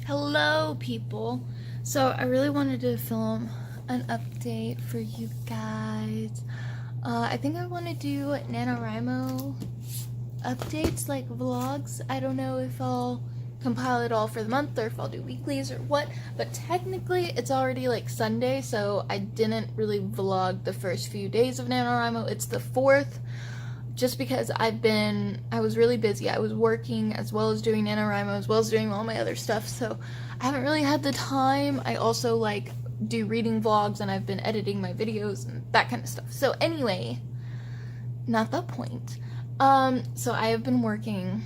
Hello people. So I really wanted to film an update for you guys. I think I want to do NaNoWrimo updates, like vlogs. I don't know if I'll compile it all for the month or if I'll do weeklies or what, but technically it's already like Sunday, so I didn't really vlog the first few days of NaNoWrimo. It's the 4th. Just because I was really busy. I was working as well as doing NaNoWrimo as well as doing all my other stuff, so I haven't really had the time. I also like do reading vlogs and I've been editing my videos and that kind of stuff. So anyway, not the point. So I have been working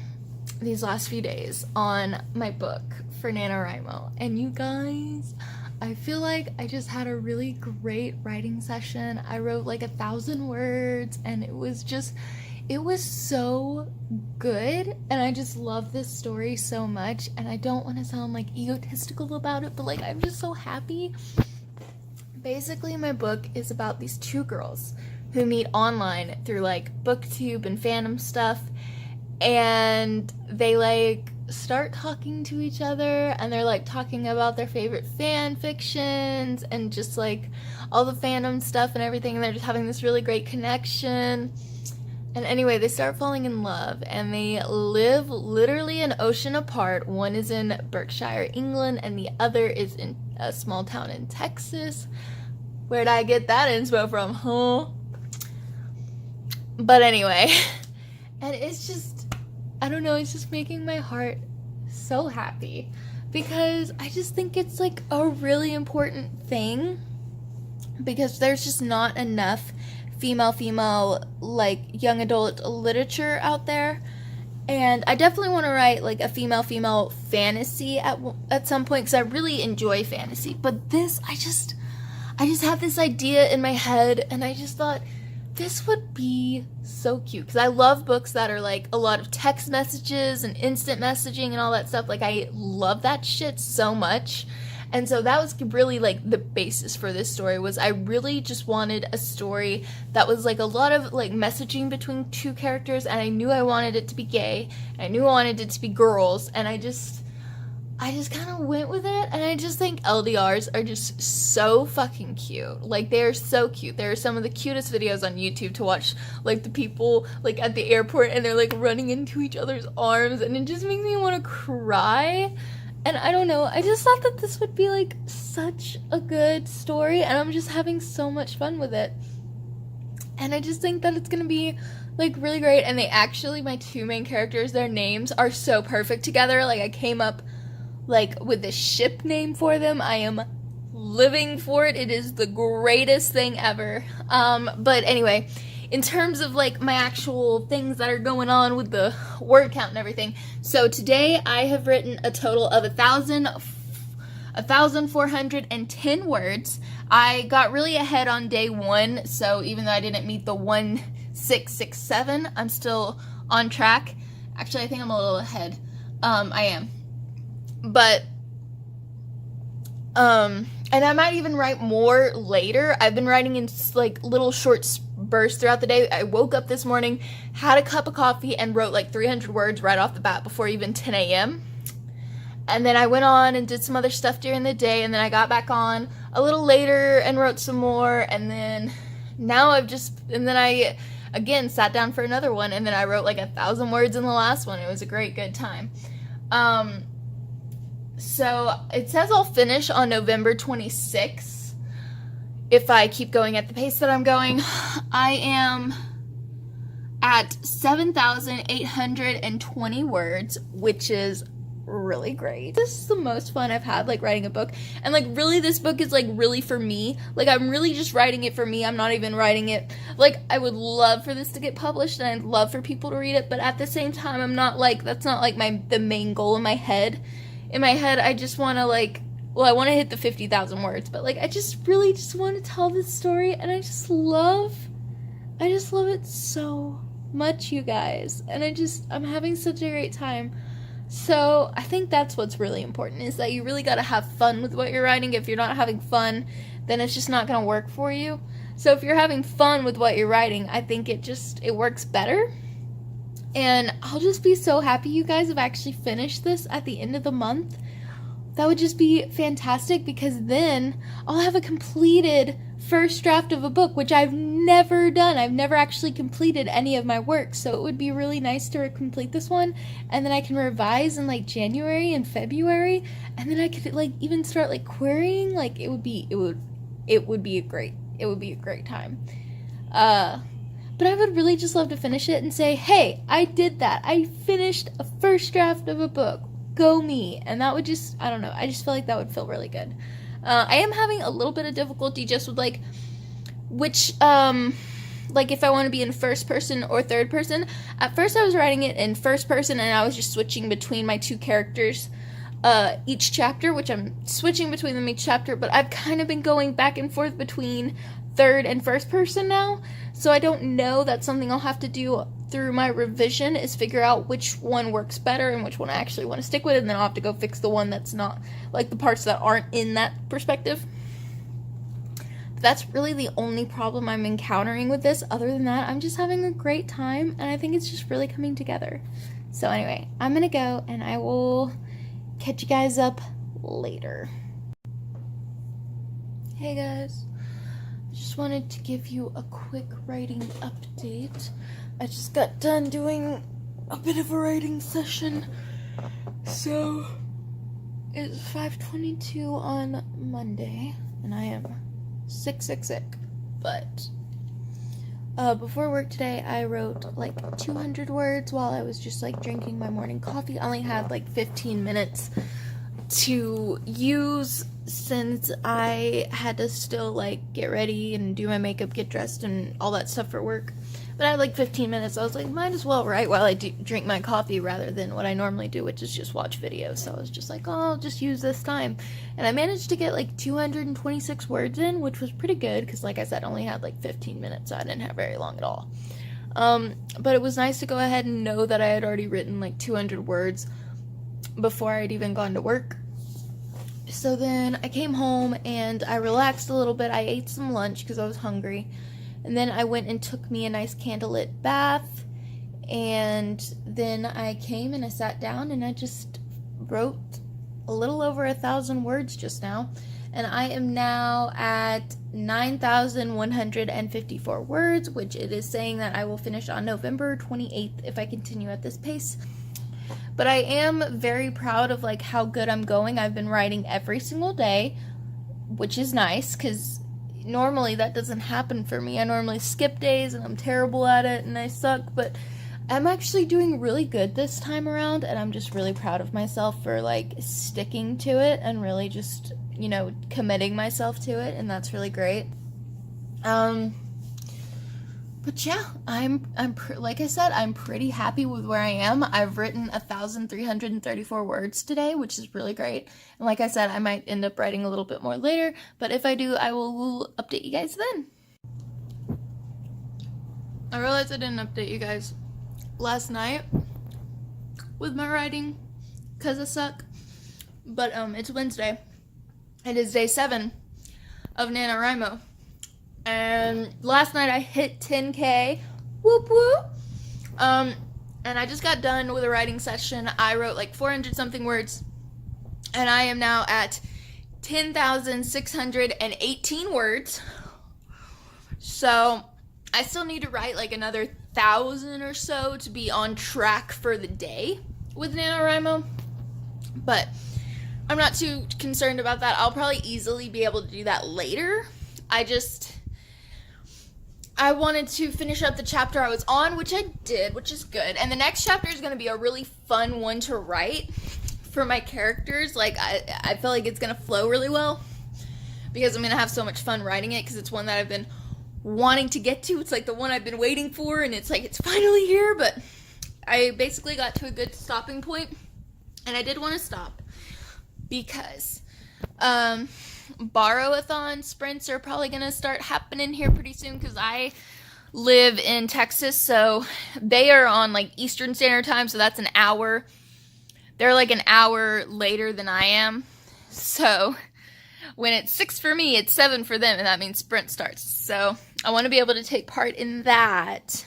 these last few days on my book for NaNoWrimo, and you guys, I feel like I just had a really great writing session. I wrote like 1,000 words and it was so good, and I just love this story so much, and I don't want to sound like egotistical about it, but like I'm just so happy. Basically, my book is about these two girls who meet online through like booktube and fandom stuff, and they like start talking to each other, and they're like talking about their favorite fan fictions and just like all the fandom stuff and everything, and they're just having this really great connection. And anyway, they start falling in love, and they live literally an ocean apart. One is in Berkshire, England, and the other is in a small town in Texas. Where'd I get that inspo from, huh? But anyway, and it's just, I don't know, it's just making my heart so happy, because I just think it's like a really important thing, because there's just not enough female like young adult literature out there, and I definitely want to write like a female fantasy at some point, because I really enjoy fantasy. But this, I just had this idea in my head, and I just thought this would be so cute, because I love books that are like a lot of text messages and instant messaging and all that stuff. Like I love that shit so much. And so that was really like the basis for this story, was I really just wanted a story that was like a lot of like messaging between two characters, and I knew I wanted it to be gay, and I knew I wanted it to be girls, and I just kind of went with it. And I just think LDRs are just so fucking cute. Like they are so cute. They're some of the cutest videos on YouTube to watch, like the people like at the airport and they're like running into each other's arms, and it just makes me want to cry. And I don't know, I just thought that this would be like such a good story, and I'm just having so much fun with it. And I just think that it's gonna be like really great. And they actually, my two main characters, their names are so perfect together. Like I came up like with the ship name for them. I am living for it. It is the greatest thing ever. But anyway, in terms of like my actual things that are going on with the word count and everything, so today I have written a total of 1,410 words. I got really ahead on day 1, so even though I didn't meet the 1,667, I'm still on track. Actually, I think I'm a little ahead. I am. But and I might even write more later. I've been writing in like little short bursts throughout the day. I woke up this morning, had a cup of coffee, and wrote like 300 words right off the bat before even 10 a.m. And then I went on and did some other stuff during the day, and then I got back on a little later and wrote some more, and then now and then I again sat down for another one, and then I wrote like 1,000 words in the last one. It was a good time. So it says I'll finish on November 26th if I keep going at the pace that I'm going. I am at 7,820 words, which is really great. This is the most fun I've had, like, writing a book. And, like, really, this book is, like, really for me. Like, I'm really just writing it for me. I'm not even writing it. Like, I would love for this to get published, and I'd love for people to read it, but at the same time, I'm not, like, that's not, like, the main goal in my head. In my head, I just want to, like, well, I want to hit the 50,000 words, but, like, I just really just want to tell this story, and I just love it so much, you guys. And I'm having such a great time. So I think that's what's really important, is that you really got to have fun with what you're writing. If you're not having fun, then it's just not going to work for you. So if you're having fun with what you're writing, I think it works better. And I'll just be so happy you guys have actually finished this at the end of the month. That would just be fantastic, because then I'll have a completed first draft of a book, which I've never done. I've never actually completed any of my work, so it would be really nice to complete this one, and then I can revise in like January and February, and then I could like even start like querying. Like it would be a great time. But I would really just love to finish it and say, hey, I did that. I finished a first draft of a book. Go me. And that would just, I don't know, I just feel like that would feel really good. I am having a little bit of difficulty just with like which like if I want to be in first person or third person. At first I was writing it in first person, and I was just switching between my two characters each chapter, which I'm switching between them each chapter, but I've kind of been going back and forth between third and first person now, so I don't know. That's something I'll have to do through my revision, is figure out which one works better and which one I actually want to stick with, and then I'll have to go fix the one that's not, like the parts that aren't in that perspective. But that's really the only problem I'm encountering with this. Other than that, I'm just having a great time, and I think it's just really coming together. So anyway, I'm gonna go, and I will catch you guys up later. Hey guys. Just wanted to give you a quick writing update. I just got done doing a bit of a writing session. So it's 5:22 on Monday, and I am sick. But before work today, I wrote like 200 words while I was just like drinking my morning coffee. I only had like 15 minutes to use, since I had to still like get ready and do my makeup, get dressed, and all that stuff for work. But I had like 15 minutes. I was like, might as well write while I drink my coffee rather than what I normally do, which is just watch videos. So I was just like, oh, I'll just use this time. And I managed to get like 226 words in, which was pretty good, because like I said, I only had like 15 minutes, so I didn't have very long at all. But it was nice to go ahead and know that I had already written like 200 words before I'd even gone to work. So then I came home and I relaxed a little bit. I ate some lunch because I was hungry. And then I went and took me a nice candlelit bath. And then I came and I sat down and I just wrote a little over 1,000 words just now. And I am now at 9,154 words, which it is saying that I will finish on November 28th if I continue at this pace. But I am very proud of like how good I'm going. I've been writing every single day, which is nice, because normally that doesn't happen for me. I normally skip days and I'm terrible at it and I suck, but I'm actually doing really good this time around, and I'm just really proud of myself for like sticking to it and really just, you know, committing myself to it, and that's really great. But yeah, like I said, I'm pretty happy with where I am. I've written 1,334 words today, which is really great. And like I said, I might end up writing a little bit more later, but if I do, I will update you guys then. I realized I didn't update you guys last night with my writing, because I suck. But it's Wednesday. It is day 7 of NaNoWrimo. And last night I hit 10K, whoop whoop, and I just got done with a writing session. I wrote like 400 something words, and I am now at 10,618 words. So I still need to write like another 1,000 or so to be on track for the day with NaNoWrimo. But I'm not too concerned about that. I'll probably easily be able to do that later. I wanted to finish up the chapter I was on, which I did, which is good. And the next chapter is going to be a really fun one to write for my characters. Like, I feel like it's going to flow really well because I'm going to have so much fun writing it because it's one that I've been wanting to get to. It's like the one I've been waiting for, and it's like it's finally here. But I basically got to a good stopping point, and I did want to stop because borrow-a-thon sprints are probably gonna start happening here pretty soon because I live in Texas, so they are on like Eastern Standard Time, so that's an hour. They're like an hour later than I am, so when it's 6 for me, it's 7 for them, and that means sprint starts. So I want to be able to take part in that.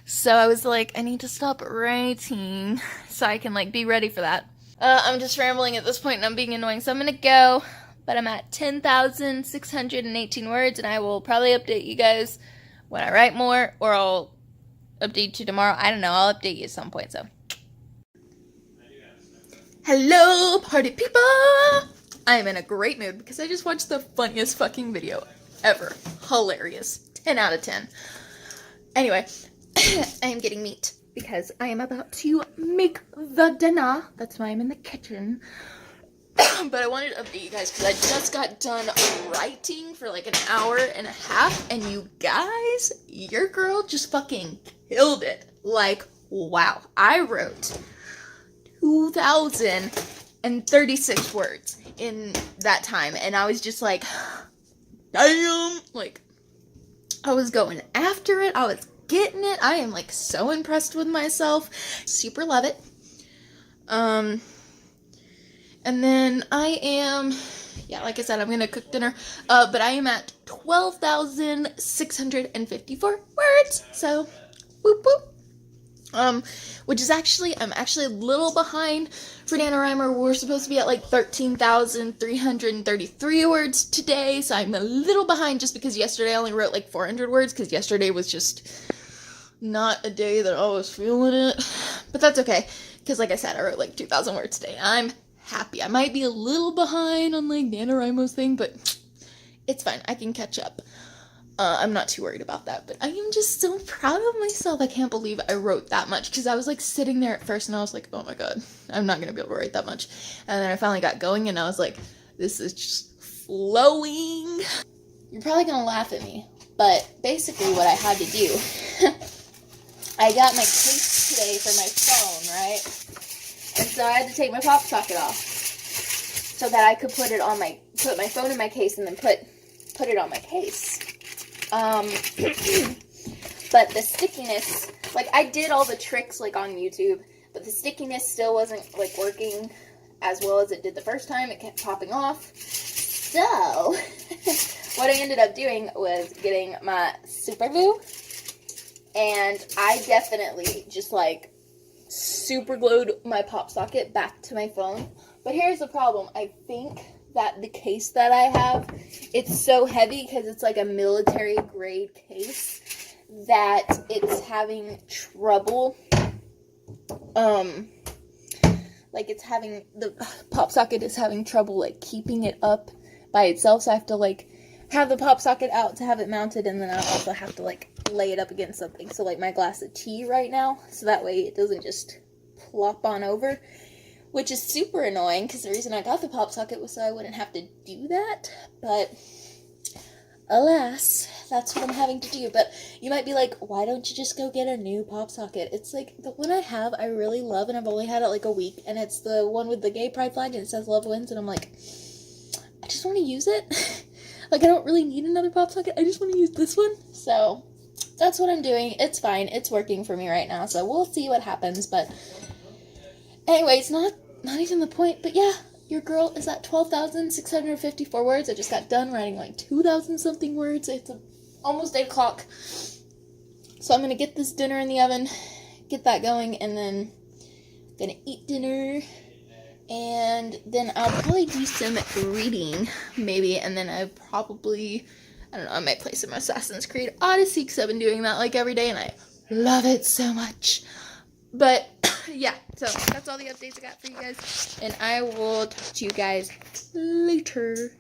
So I was like, I need to stop writing so I can like be ready for that. I'm just rambling at this point and I'm being annoying, so I'm gonna go. But I'm at 10,618 words, and I will probably update you guys when I write more, or I'll update you tomorrow. I don't know. I'll update you at some point, so. Hello, party people! I am in a great mood because I just watched the funniest fucking video ever. Hilarious. 10 out of 10. Anyway, I am getting meat because I am about to make the dinner. That's why I'm in the kitchen. But I wanted to update you guys because I just got done writing for like an hour and a half, and you guys, your girl just fucking killed it. Like, wow. I wrote 2,036 words in that time, and I was just like, damn, like, I was going after it. I was getting it. I am like so impressed with myself. Super love it. And then I am, yeah, like I said, I'm going to cook dinner, but I am at 12,654 words, so, whoop whoop, which is actually, I'm actually a little behind for NaNoWrimo. We're supposed to be at like 13,333 words today, so I'm a little behind just because yesterday I only wrote like 400 words, because yesterday was just not a day that I was feeling it, but that's okay, because like I said, I wrote like 2,000 words today. I'm happy. I might be a little behind on like NaNoWrimo's thing, but it's fine. I can catch up. I'm not too worried about that, but I am just so proud of myself. I can't believe I wrote that much, because I was like sitting there at first and I was like, oh my god, I'm not gonna be able to write that much. And then I finally got going and I was like, this is just flowing. You're probably gonna laugh at me, but basically what I had to do, I got my case today for my phone, right? And so I had to take my pop socket off so that I could put my phone in my case and then put it on my case. But the stickiness, like I did all the tricks like on YouTube, but the stickiness still wasn't like working as well as it did the first time. It kept popping off. So what I ended up doing was getting my super glue, and I definitely just like super glued my pop socket back to my phone. But here's the problem. I think that the case that I have, it's so heavy because it's like a military grade case that it's having trouble, like it's having, the pop socket is having trouble like keeping it up by itself, so I have to like have the pop socket out to have it mounted, and then I also have to like lay it up against something, so like my glass of tea right now, so that way it doesn't just plop on over, which is super annoying because the reason I got the pop socket was so I wouldn't have to do that. But alas, that's what I'm having to do. But you might be like, why don't you just go get a new pop socket? It's like the one I have I really love, and I've only had it like a week, and it's the one with the gay pride flag and it says love wins, and I'm like, I just want to use it. Like, I don't really need another pop socket, I just want to use this one. So that's what I'm doing. It's fine. It's working for me right now. So we'll see what happens. But anyways, not even the point. But yeah, your girl is at 12,654 words. I just got done writing like 2,000 something words. It's almost 8 o'clock. So I'm going to get this dinner in the oven, get that going, and then I'm going to eat dinner And then I'll probably do some reading, maybe, and then I don't know, I might play some Assassin's Creed Odyssey, because I've been doing that, like, every day, and I love it so much. But, yeah, so that's all the updates I got for you guys, and I will talk to you guys later.